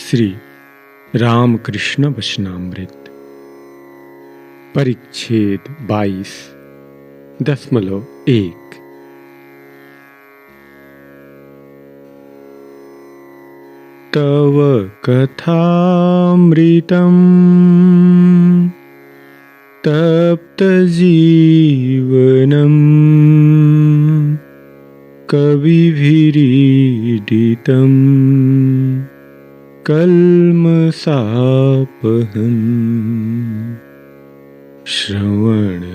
श्री रामकृष्ण वचनामृत परिच्छेद 22.1 तव कथामृतम् तप्तजीवनम् कविभिरीडितम् कल्मषापहम् श्रवणमङ्गलम्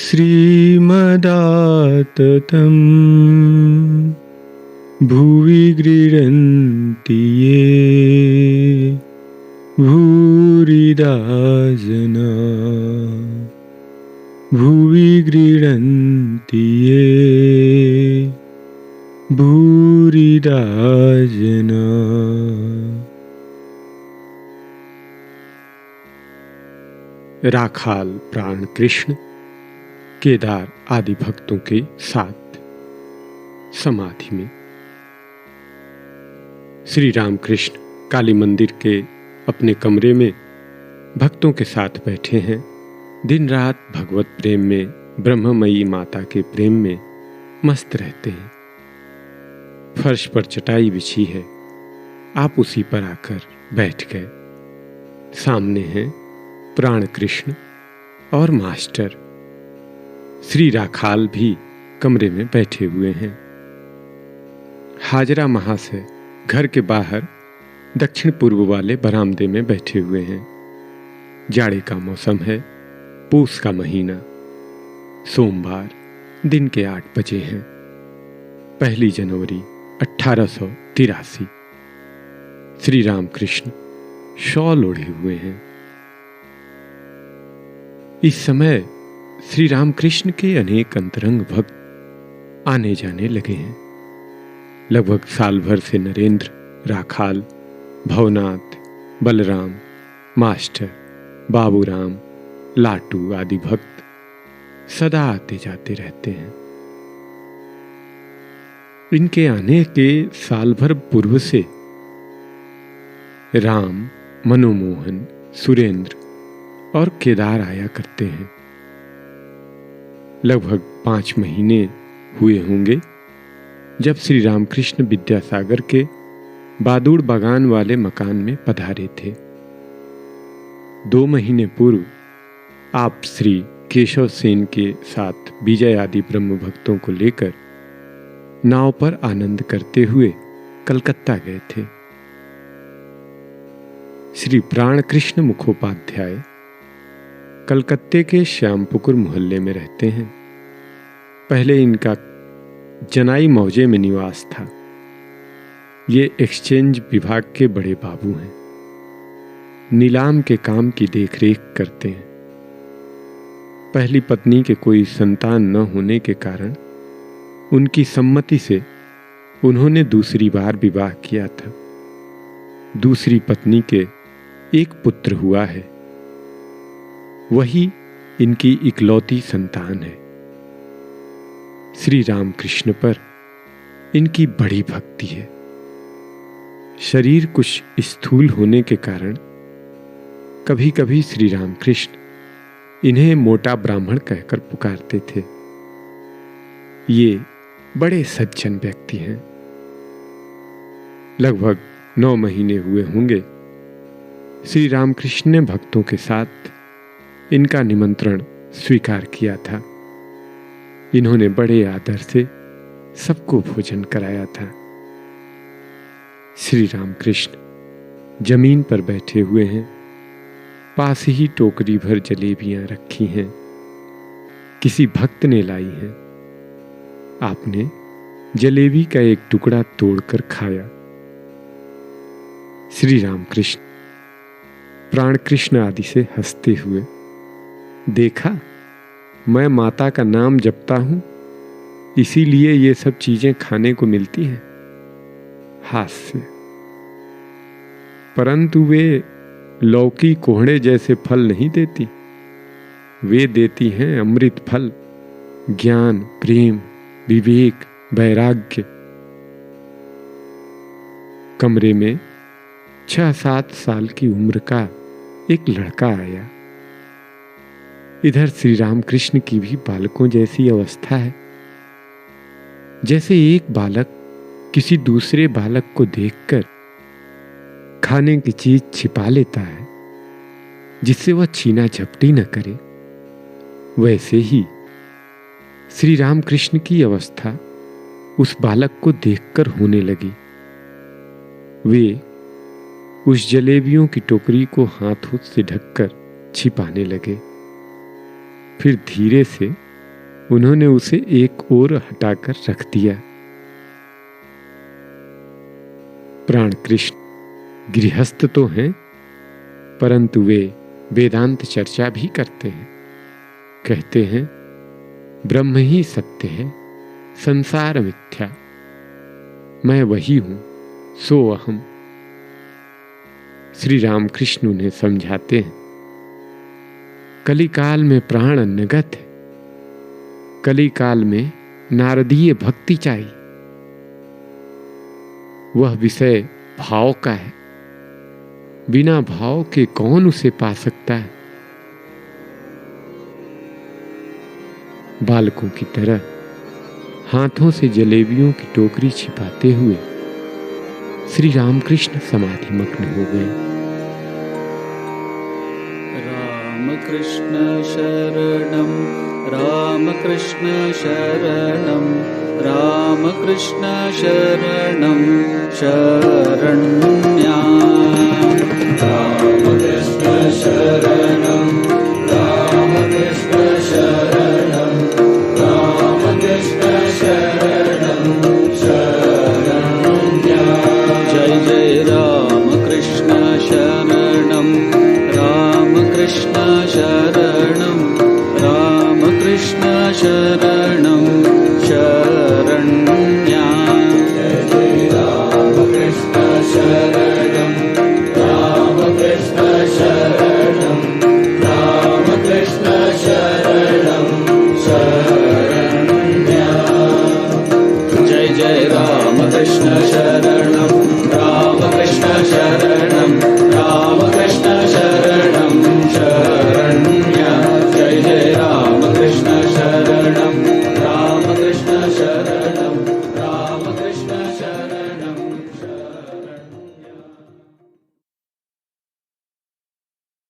श्रीमदाततं भुवि गृह्णन्ति ये भूरिदा जना भुवि गृह्णन्ति ये भूरिदा जना। राखाल प्राण कृष्ण केदार आदि भक्तों के साथ समाधि में श्री रामकृष्ण काली मंदिर के अपने कमरे में भक्तों के साथ बैठे हैं। दिन रात भगवत प्रेम में, ब्रह्ममयी माता के प्रेम में मस्त रहते हैं। फर्श पर चटाई बिछी है, आप उसी पर आकर बैठ गए। सामने हैं प्राण कृष्ण और मास्टर श्री राखाल भी कमरे में बैठे हुए हैं। हाजरा महाशय घर के बाहर दक्षिण पूर्व वाले बरामदे में बैठे हुए हैं। जाड़े का मौसम है, पूस का महीना, सोमवार, दिन के 8 बजे हैं। 1 जनवरी 1883। श्री रामकृष्ण शॉल ओढ़े हुए हैं। इस समय श्री रामकृष्ण के अनेक अंतरंग भक्त आने जाने लगे हैं। लगभग साल भर से नरेंद्र, राखाल, भवनाथ, बलराम, मास्टर, बाबूराम, लाटू आदि भक्त सदा आते जाते रहते हैं। इनके आने के साल भर पूर्व से राम, मनोमोहन, सुरेंद्र और केदार आया करते हैं। लगभग 5 महीने हुए होंगे जब श्री रामकृष्ण विद्यासागर के बादुड़ बागान वाले मकान में पधारे थे। 2 महीने पूर्व आप श्री केशव सेन के साथ विजय आदि ब्रह्म भक्तों को लेकर नाव पर आनंद करते हुए कलकत्ता गए थे। श्री प्राण कृष्ण मुखोपाध्याय कलकत्ते के श्यामपुकुर मोहल्ले में रहते हैं। पहले इनका जनाई मौजे में निवास था। ये एक्सचेंज विभाग के बड़े बाबू हैं। नीलाम के काम की देखरेख करते हैं। पहली पत्नी के कोई संतान न होने के कारण उनकी सम्मति से उन्होंने दूसरी बार विवाह किया था। दूसरी पत्नी के एक पुत्र हुआ है, वही इनकी इकलौती संतान है। श्री रामकृष्ण पर इनकी बड़ी भक्ति है। शरीर कुछ स्थूल होने के कारण कभी कभी श्री रामकृष्ण इन्हें मोटा ब्राह्मण कहकर पुकारते थे। ये बड़े सज्जन व्यक्ति हैं। लगभग 9 महीने हुए होंगे श्री रामकृष्ण ने भक्तों के साथ इनका निमंत्रण स्वीकार किया था। इन्होंने बड़े आदर से सबको भोजन कराया था। श्री रामकृष्ण जमीन पर बैठे हुए हैं। पास ही टोकरी भर जलेबियां रखी हैं। किसी भक्त ने लाई हैं। आपने जलेबी का एक टुकड़ा तोड़कर खाया। श्री रामकृष्ण प्राण कृष्ण आदि से हंसते हुए, देखा, मैं माता का नाम जपता हूं, इसीलिए ये सब चीजें खाने को मिलती हैं। हास्य। परंतु वे लौकी कोहड़े जैसे फल नहीं देती, वे देती हैं अमृत फल, ज्ञान, प्रेम, विवेक, वैराग्य। कमरे में 6-7 साल की उम्र का एक लड़का आया। इधर श्री रामकृष्ण की भी बालकों जैसी अवस्था है। जैसे एक बालक किसी दूसरे बालक को देखकर खाने की चीज छिपा लेता है जिससे वह छीना झपटी न करे, वैसे ही श्री रामकृष्ण की अवस्था उस बालक को देखकर होने लगी। वे उस जलेबियों की टोकरी को हाथों से ढककर छिपाने लगे। फिर धीरे से उन्होंने उसे एक ओर हटाकर रख दिया। प्राण कृष्ण गृहस्थ तो हैं, परंतु वे वेदांत चर्चा भी करते हैं। कहते हैं ब्रह्म ही सत्य है, संसार मिथ्या, मैं वही हूं सो अहम। श्री रामकृष्ण उन्हें समझाते हैं कलिकाल में प्राण अन्नगत है, कलिकाल में नारदीय भक्ति चाहिए। वह विषय भाव का है, बिना भाव के कौन उसे पा सकता है। बालकों की तरह हाथों से जलेबियों की टोकरी छिपाते हुए श्री रामकृष्ण समाधिमग्न हो गए। रामकृष्ण शरणं रामकृष्ण शरणं रामकृष्ण शरणं शरण्या